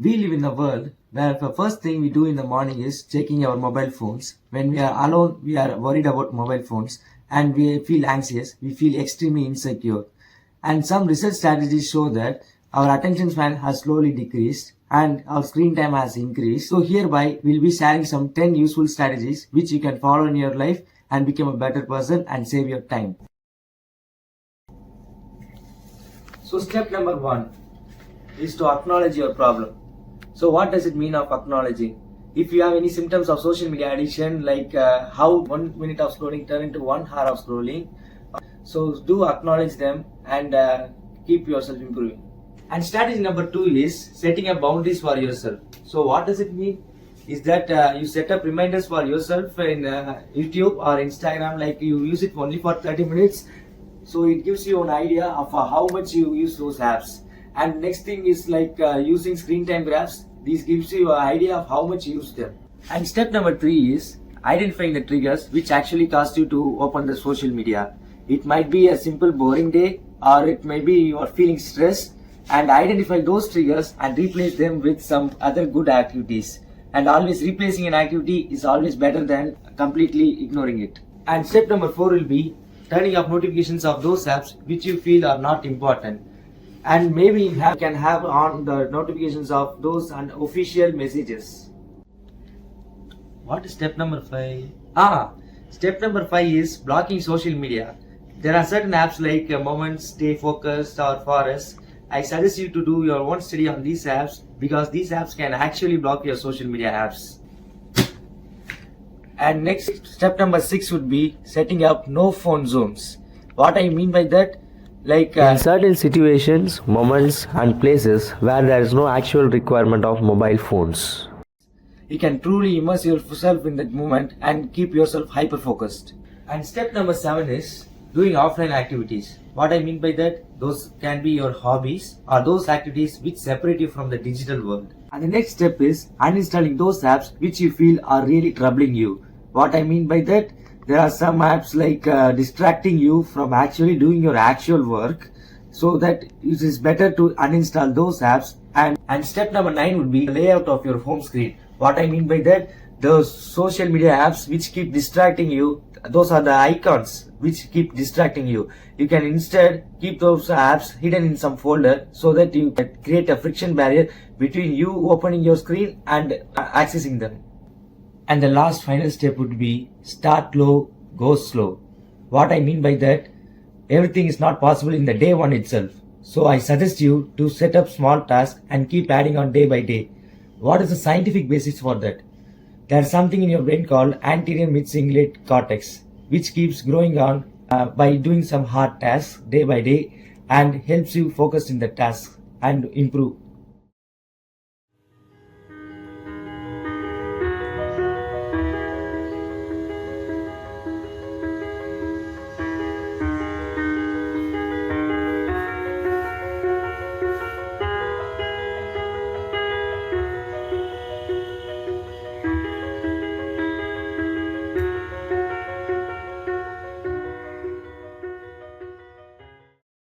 We live in a world where the first thing we do in the morning is checking our mobile phones. When we are alone, we are worried about mobile phones and we feel anxious, we feel extremely insecure. And some research strategies show that our attention span has slowly decreased and our screen time has increased. So hereby, we'll be sharing some 10 useful strategies which you can follow in your life and become a better person and save your time. So step number 1 is to acknowledge your problem. So what does it mean of acknowledging? If you have any symptoms of social media addiction, like how 1 minute of scrolling turn into 1 hour of scrolling, so do acknowledge them and keep yourself improving. And strategy number 2 is setting up boundaries for yourself. So what does it mean? Is that you set up reminders for yourself in YouTube or Instagram, like you use it only for 30 minutes. So it gives you an idea of how much you use those apps. And next thing is like using screen time graphs. This gives you an idea of how much you use them. And step number 3 is identifying the triggers which actually cause you to open the social media. It might be a simple boring day, or it may be you are feeling stressed, and identify those triggers and replace them with some other good activities. And always replacing an activity is always better than completely ignoring it. And step number 4 will be turning off notifications of those apps which you feel are not important. And maybe you can have on the notifications of those unofficial messages. What is step number 5? Step number 5 is blocking social media. There are certain apps like Moments, Stay Focused or Forest. I suggest you to do your own study on these apps because these apps can actually block your social media apps. And next, step number 6 would be setting up no phone zones. What I mean by that, like in certain situations, moments and places where there is no actual requirement of mobile phones, you can truly immerse yourself in that moment and keep yourself hyper focused. And step number 7 is doing offline activities. What I mean by that, those can be your hobbies or those activities which separate you from the digital world. And the next step is uninstalling those apps which you feel are really troubling you. What I mean by that, there are some apps like distracting you from actually doing your actual work, so that it is better to uninstall those apps. And step number 9 would be the layout of your home screen. What I mean by that, those social media apps which keep distracting you, those are the icons which keep distracting you. You can instead keep those apps hidden in some folder so that you can create a friction barrier between you opening your screen and accessing them. And the last final step would be start low, go slow. What I mean by that, everything is not possible in the day 1 itself. So I suggest you to set up small tasks and keep adding on day by day. What is the scientific basis for that? There is something in your brain called anterior mid-cingulate cortex, which keeps growing on by doing some hard tasks day by day and helps you focus in the task and improve.